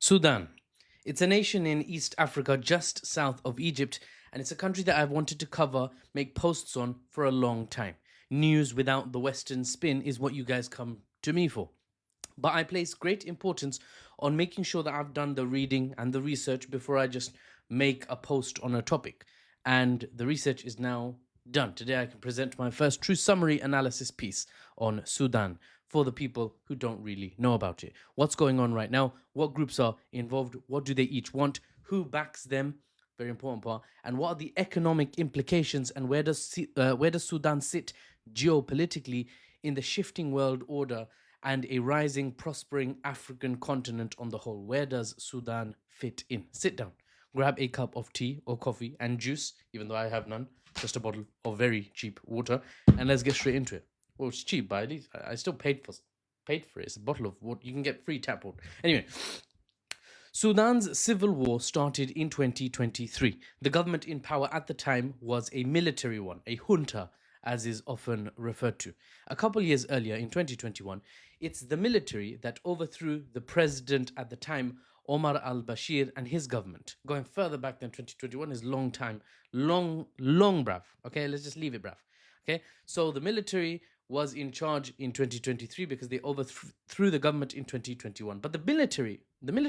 Sudan. It's a nation in East Africa just south of Egypt, and it's a country that I've wanted to cover, make posts on for a long time. News without the Western spin is what you guys come to me for. But I place great importance on making sure that I've done the reading and the research before I just make a post on a topic. And the research is now done. Today I can present my first true summary analysis piece on Sudan for the people who don't really know about it. What's going on right now? What groups are involved? What do they each want? Who backs them? Very important part. And what are the economic implications? And where does Sudan sit geopolitically in the shifting world order and a rising, prospering African continent on the whole? Where does Sudan fit in? Sit down, grab a cup of tea or coffee and juice, even though I have none, just a bottle of very cheap water, and let's get straight into it. Well, it's cheap, but at least I still paid for it. It's a bottle of water. You can get free tap water. Anyway, Sudan's civil war started in 2023. The government in power at the time was a military one, a junta, as is often referred to. A couple years earlier, in 2021, it's the military that overthrew the president at the time, Omar al-Bashir, and his government. Going further back than 2021 is long time. Long, bruv. Okay, let's just leave it, bruv. Okay, so the military was in charge in 2023 because they overthrew the government in 2021. But the military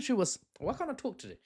was, why can't I talk today?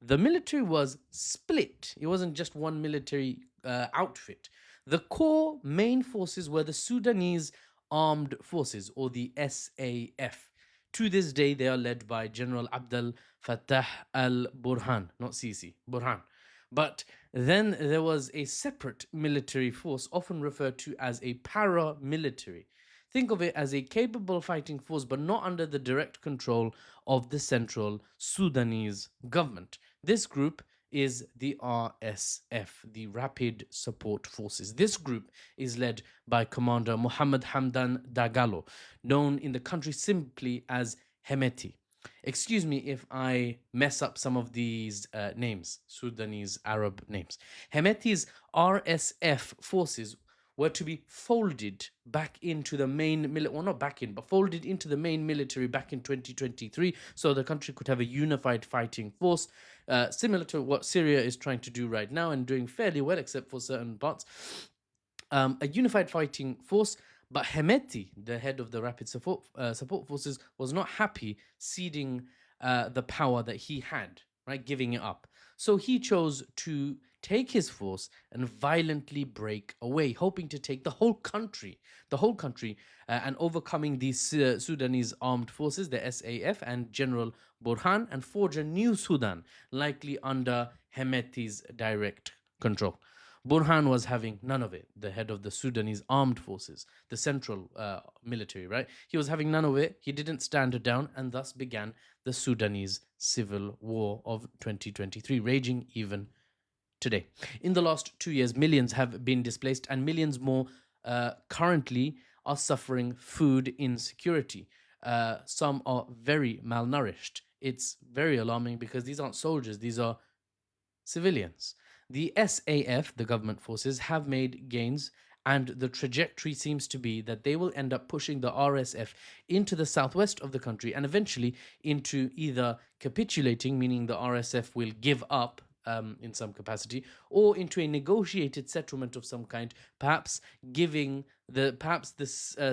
The military was split. It wasn't just one military outfit. The core main forces were the Sudanese Armed Forces, or the SAF. To this day, they are led by General Abdel Fattah al-Burhan, not Sisi, Burhan. But then there was a separate military force, often referred to as a paramilitary. Think of it as a capable fighting force, but not under the direct control of the central Sudanese government. This group is the RSF, the Rapid Support Forces. This group is led by Commander Mohammed Hamdan Dagalo, known in the country simply as Hemedti. Excuse me if I mess up some of these names, Sudanese Arab names. Hemedti's RSF forces were to be folded back into the main military, well, not back in, but folded into the main military back in 2023, so the country could have a unified fighting force, similar to what Syria is trying to do right now and doing fairly well, except for certain parts. A unified fighting force. But Hemedti, the head of the Rapid Support Forces, was not happy ceding the power that he had, right, giving it up. So he chose to take his force and violently break away, hoping to take the whole country, and overcoming these Sudanese Armed Forces, the SAF, and General Burhan, and forge a new Sudan, likely under Hemedti's direct control. Burhan was having none of it, the head of the Sudanese Armed Forces, the central military, right? He was having none of it. He didn't stand down, and thus began the Sudanese Civil War of 2023, raging even today. In the last 2 years, millions have been displaced, and millions more currently are suffering food insecurity. Some are very malnourished. It's very alarming because these aren't soldiers, these are civilians. The SAF, the government forces, have made gains, and the trajectory seems to be that they will end up pushing the RSF into the southwest of the country and eventually into either capitulating, meaning the RSF will give up in some capacity, or into a negotiated settlement of some kind, perhaps the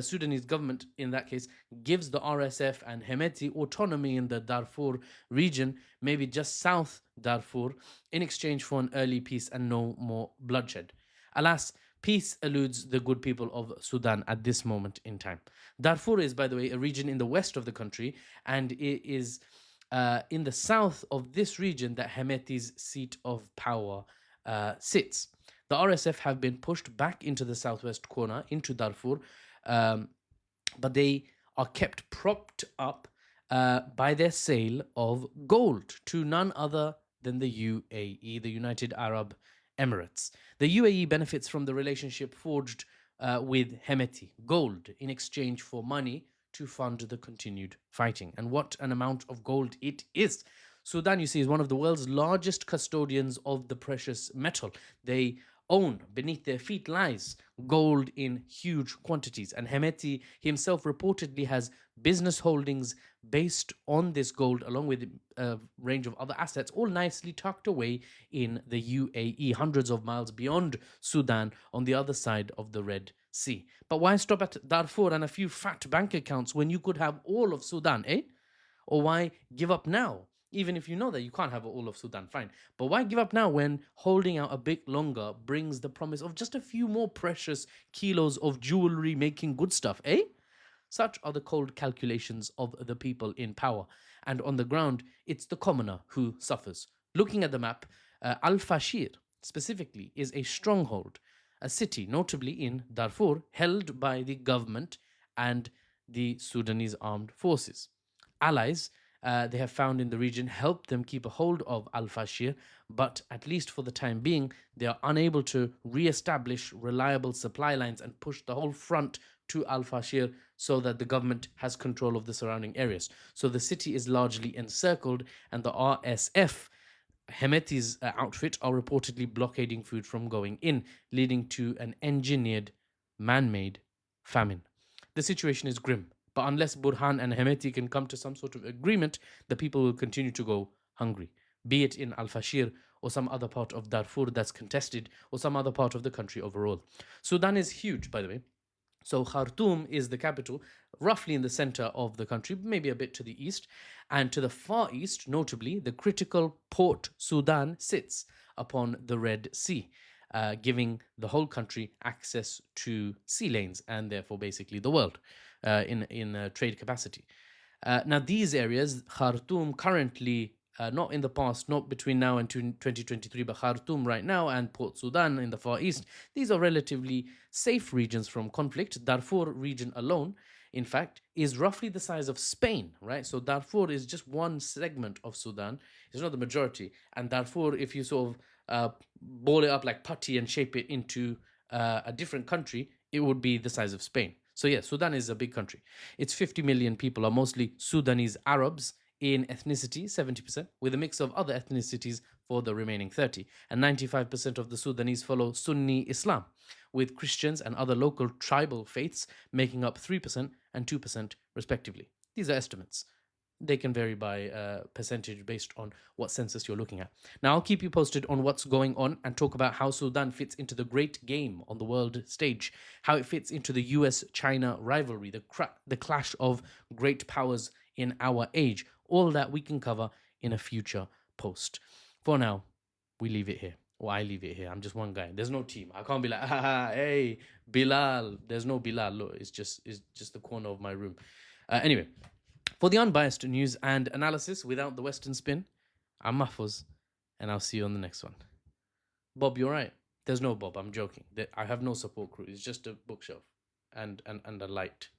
Sudanese government in that case gives the RSF and Hemedti autonomy in the Darfur region, maybe just South Darfur, in exchange for an early peace and no more bloodshed. Alas, peace eludes the good people of Sudan at this moment in time. Darfur is, by the way, a region in the west of the country, and it is in the south of this region that Hemedti's seat of power sits. The RSF have been pushed back into the southwest corner, into Darfur, but they are kept propped up by their sale of gold to none other than the UAE, the United Arab Emirates. The UAE benefits from the relationship forged with Hemedti, gold in exchange for money to fund the continued fighting. And what an amount of gold it is. Sudan, you see, is one of the world's largest custodians of the precious metal. They own. Beneath their feet lies gold in huge quantities. And Hemedti himself reportedly has business holdings based on this gold, along with a range of other assets, all nicely tucked away in the UAE, hundreds of miles beyond Sudan on the other side of the Red Sea. But why stop at Darfur and a few fat bank accounts when you could have all of Sudan, eh? Or why give up now? Even if you know that you can't have all of Sudan, fine. But why give up now when holding out a bit longer brings the promise of just a few more precious kilos of jewelry making good stuff, eh? Such are the cold calculations of the people in power. And on the ground, it's the commoner who suffers. Looking at the map, Al Fashir specifically is a stronghold, a city notably in Darfur, held by the government and the Sudanese Armed Forces. Allies they have found in the region help them keep a hold of Al Fashir, but at least for the time being, they are unable to re establish reliable supply lines and push the whole front to Al Fashir so that the government has control of the surrounding areas. So the city is largely encircled, and the RSF, Hemedti's outfit, are reportedly blockading food from going in, leading to an engineered, man made famine. The situation is grim, but unless Burhan and Hemedti can come to some sort of agreement, the people will continue to go hungry, be it in Al Fashir or some other part of Darfur that's contested, or some other part of the country overall. Sudan is huge, by the way. So Khartoum is the capital, roughly in the center of the country, maybe a bit to the east. And to the far east, notably, the critical Port Sudan sits upon the Red Sea, giving the whole country access to sea lanes and therefore basically the world in a trade capacity. Now, these areas, Khartoum currently, not in the past, not between now and 2023, but Khartoum right now and Port Sudan in the Far East, these are relatively safe regions from conflict. Darfur region alone, in fact, is roughly the size of Spain, right? So Darfur is just one segment of Sudan. It's not the majority. And Darfur, if you sort of ball it up like putty and shape it into a different country, it would be the size of Spain. So yeah, Sudan is a big country. Its 50 million people are mostly Sudanese Arabs in ethnicity, 70%, with a mix of other ethnicities for the remaining 30. And 95% of the Sudanese follow Sunni Islam, with Christians and other local tribal faiths making up 3% and 2% respectively. These are estimates. They can vary by percentage based on what census you're looking at. Now, I'll keep you posted on what's going on and talk about how Sudan fits into the great game on the world stage, how it fits into the US-China rivalry, the clash of great powers in our age. All that we can cover in a future post. For now, we leave it here. Or I leave it here. I'm just one guy. There's no team. I can't be like, hey, Bilal. There's no Bilal. Look, it's just the corner of my room. Anyway, for the unbiased news and analysis without the Western spin, I'm Mahfouz, and I'll see you on the next one. Bob, you're right. There's no Bob. I'm joking. I have no support crew. It's just a bookshelf and a light.